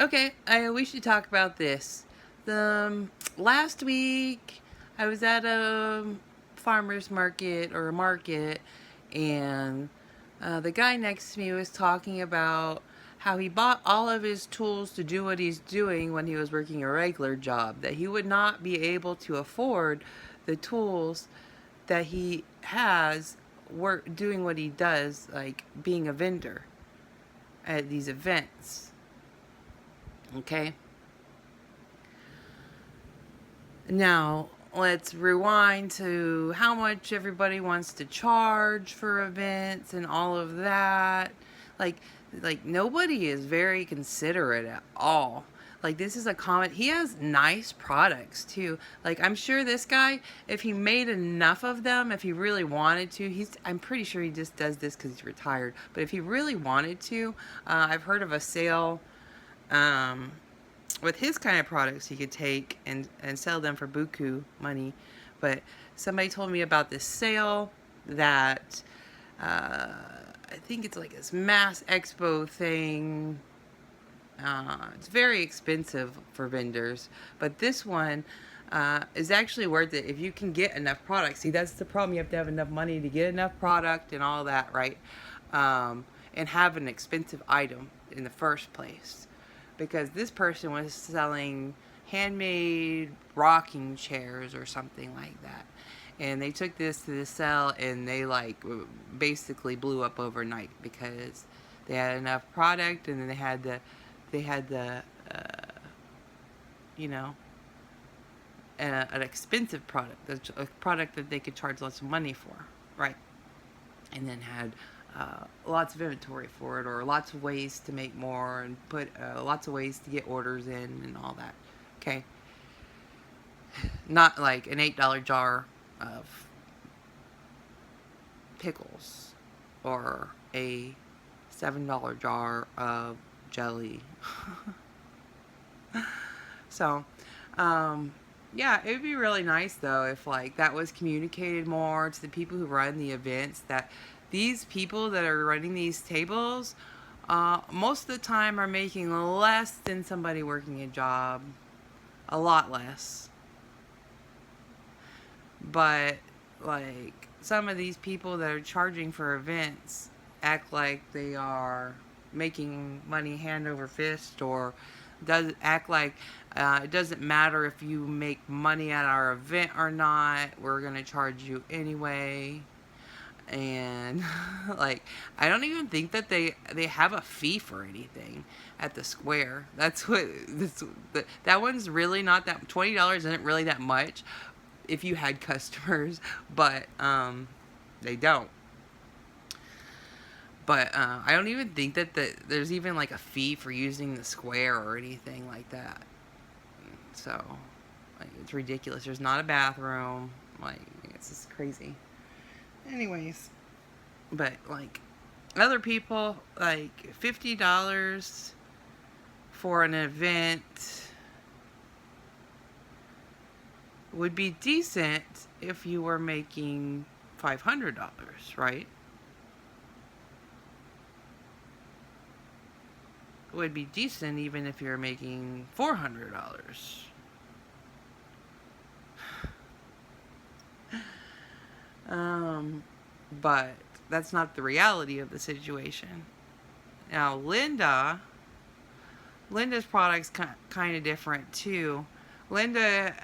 Okay, we should talk about this. Last week, I was at a farmer's market or a market, and the guy next to me was talking about how he bought all of his tools to do what he's doing when he was working a regular job, that he would not be able to afford the tools that he has work doing what he does, like being a vendor at these events. Okay. Now, let's rewind to how much everybody wants to charge for events and all of that. Like like nobody is very considerate at all. Like this is a comment. He has nice products too. Like I'm sure this guy, if he made enough of them, if he really wanted to, I'm pretty sure he just does this because he's retired. But if he really wanted to, I've heard of a sale. Um, with his kind of products he could take and sell them for buku money. But somebody told me about this sale that I think it's like this mass expo thing. It's very expensive for vendors, but this one is actually worth it if you can get enough product. See, that's the problem. You have to have enough money to get enough product and all that, right? And have an expensive item in the first place. Because this person was selling handmade rocking chairs or something like that. And they took this to the sale and they like basically blew up overnight because they had enough product and then they had the you know an expensive product, a product that they could charge lots of money for, right? And then had lots of inventory for it, or lots of ways to make more, and put lots of ways to get orders in and all that. Okay, not like an $8 jar of pickles or a $7 jar of jelly. So, yeah, it would be really nice though if like that was communicated more to the people who run the events, that these people that are running these tables most of the time are making less than somebody working a job, a lot less. But like some of these people that are charging for events act like they are making money hand over fist, or does act like it doesn't matter if you make money at our event or not, we're gonna charge you anyway. And like I don't even think that they have a fee for anything at the square. That's what that one's really not that. $20 isn't really that much if you had customers, but they don't. But I don't even think that there's even like a fee for using the square or anything like that. So like, it's ridiculous. There's not a bathroom. Like it's just crazy. Anyways, but like other people, like $50 for an event would be decent if you were making $500, right? It would be decent even if you're making $400. But that's not the reality of the situation. Now, Linda's product's kind of different too. Linda,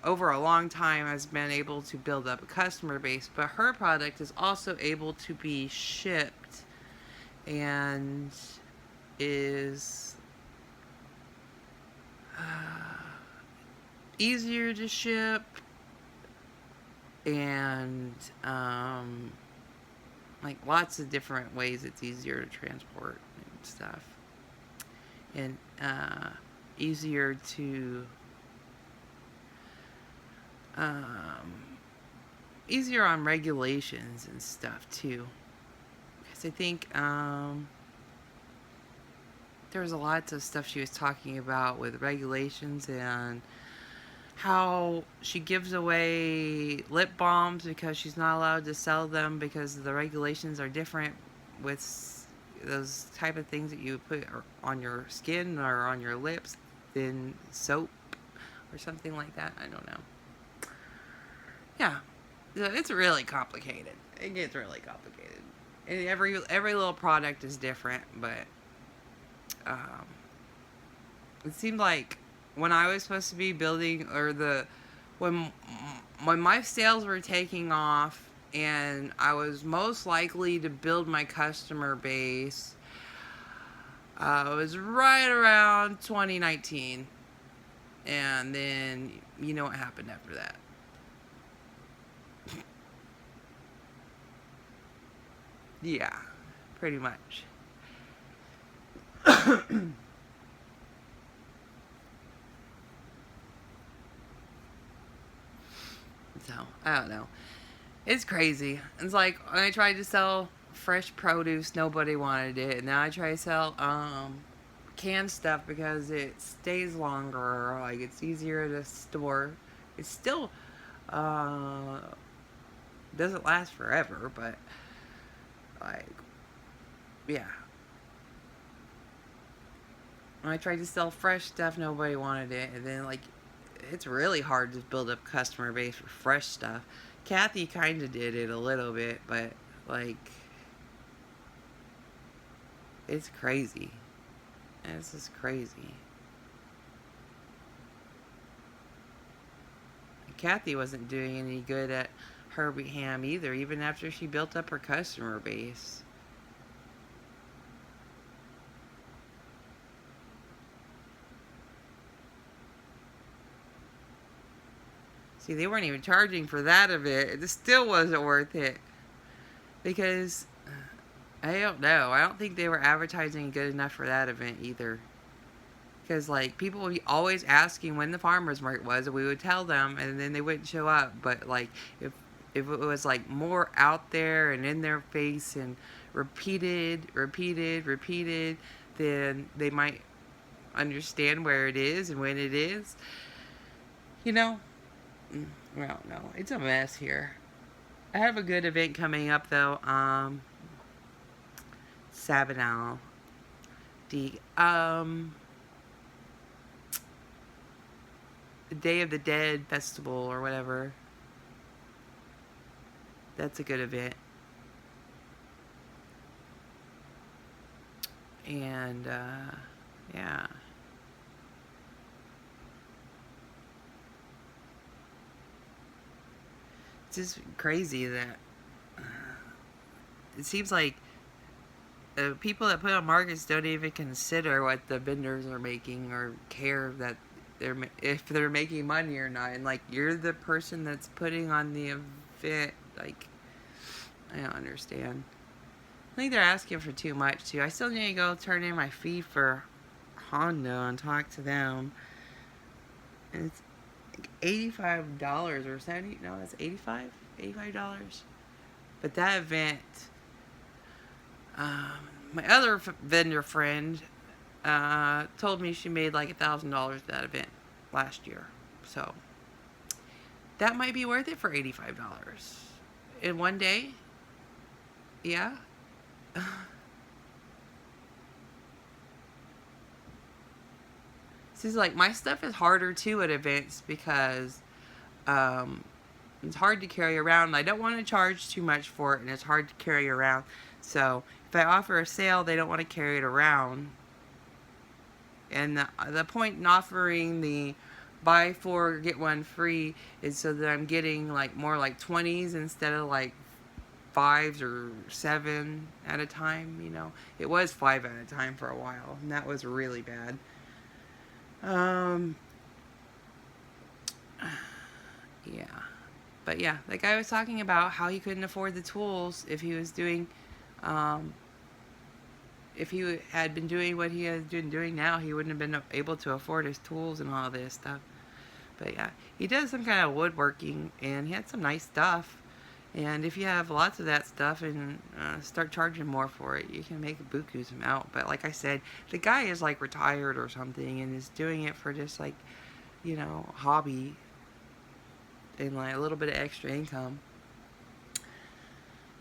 over a long time, has been able to build up a customer base, but her product is also able to be shipped and is easier to ship and like lots of different ways it's easier to transport and stuff, and easier to easier on regulations and stuff too, because I think there was a lots of stuff she was talking about with regulations and how she gives away lip balms because she's not allowed to sell them because the regulations are different with those type of things that you put on your skin or on your lips than soap or something like that. I don't know. Yeah, it's really complicated. It gets really complicated. And every little product is different, but um, it seemed like when I was supposed to be building, or the when when my sales were taking off and I was most likely to build my customer base, it was right around 2019. And then you know what happened after that. Yeah, pretty much. So, I don't know. It's crazy. It's like when I tried to sell fresh produce, nobody wanted it. And now I try to sell canned stuff because it stays longer. Like, it's easier to store. It still uh, doesn't last forever, but like, yeah. When I tried to sell fresh stuff, nobody wanted it. And then, like, it's really hard to build up customer base for fresh stuff. Kathy kind of did it a little bit, but like, it's crazy. It's just crazy. Kathy wasn't doing any good at Herbie Ham either, even after she built up her customer base. See, they weren't even charging for that event. It still wasn't worth it. Because, I don't know. I don't think they were advertising good enough for that event either. Because, like, people would be always asking when the farmer's market was, and we would tell them, and then they wouldn't show up. But, like, if it was, like, more out there and in their face and repeated, then they might understand where it is and when it is. You know? I don't know. It's a mess here. I have a good event coming up, though. Sabinal. The, Day of the Dead Festival or whatever. That's a good event. And, yeah. It's just crazy that it seems like the people that put on markets don't even consider what the vendors are making or care that if they're making money or not. And like, you're the person that's putting on the event. Like, I don't understand. I think they're asking for too much too. I still need to go turn in my fee for Honda and talk to them. And it's like $85 or 70. No, that's $85. But that event, my other vendor friend told me she made like $1,000 that event last year. So that might be worth it for $85 in one day. Yeah. This is like, my stuff is harder too at events because it's hard to carry around. I don't want to charge too much for it, and it's hard to carry around. So if I offer a sale, they don't want to carry it around. And the point in offering the buy four get one free is so that I'm getting like more like 20s instead of like 5s or 7 at a time. You know, it was 5 at a time for a while, and that was really bad. Yeah. But yeah, the guy was talking about how he couldn't afford the tools if he was doing, if he had been doing what he has been doing now, he wouldn't have been able to afford his tools and all this stuff. But yeah, he does some kind of woodworking, and he had some nice stuff. And if you have lots of that stuff and start charging more for it, you can make a buku's amount. But like I said, the guy is like retired or something and is doing it for just like, you know, hobby and like a little bit of extra income.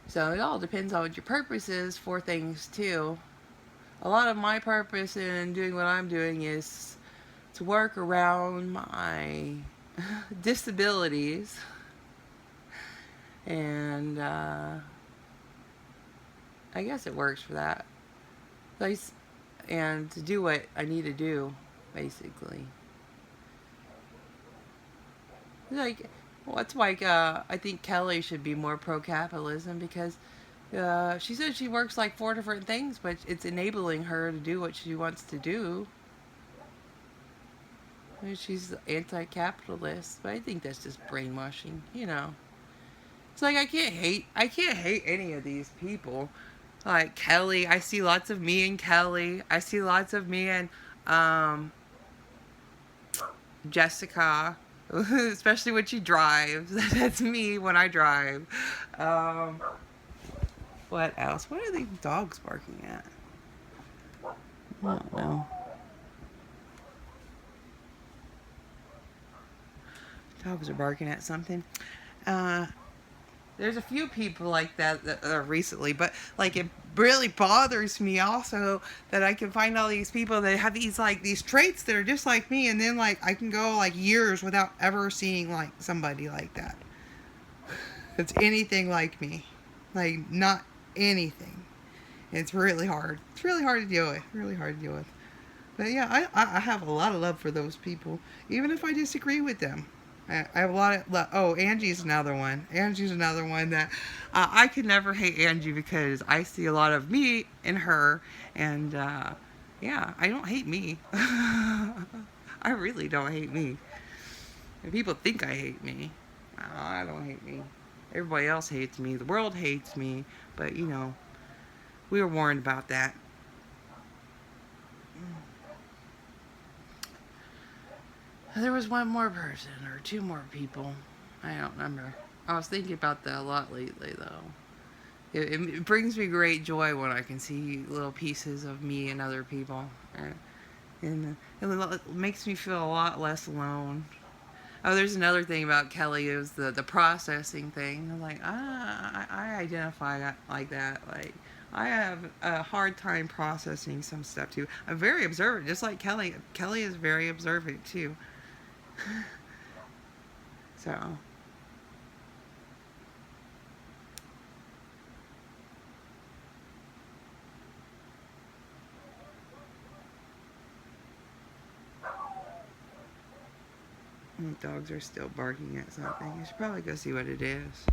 So it all depends on what your purpose is for things too. a lot of my purpose in doing what I'm doing is to work around my disabilities and I guess it works for that. Nice, and to do what I need to do, basically. Like, well, that's why I think Kelly should be more pro-capitalism because she said she works like 4 different things, but it's enabling her to do what she wants to do. I mean, she's anti-capitalist, but I think that's just brainwashing, you know. It's like I can't hate any of these people. Like Kelly, I see lots of me and Kelly. I see lots of me and um, Jessica, especially when she drives. That's me when I drive. Um, what else? What are these dogs barking at? I don't know. Dogs are barking at something. Uh, there's a few people like that recently, but like it really bothers me also that I can find all these people that have these like these traits that are just like me, and then like I can go like years without ever seeing like somebody like that. It's anything like me, like not anything. It's really hard. It's really hard to deal with. Really hard to deal with. But yeah, I have a lot of love for those people, even if I disagree with them. I have a lot of love. Oh, Angie's another one. Angie's another one that I could never hate Angie because I see a lot of me in her, and yeah, I don't hate me. I really don't hate me. And people think I hate me. I don't hate me. Everybody else hates me. The world hates me. But you know, we were warned about that. There was one more person or two more people. I don't remember. I was thinking about that a lot lately, though. It brings me great joy when I can see little pieces of me and other people. And it makes me feel a lot less alone. Oh, there's another thing about Kelly is the processing thing. I'm like, I identify that, like that. Like, I have a hard time processing some stuff too. I'm very observant, just like Kelly. Kelly is very observant too. So, dogs are still barking at something. I should probably go see what it is.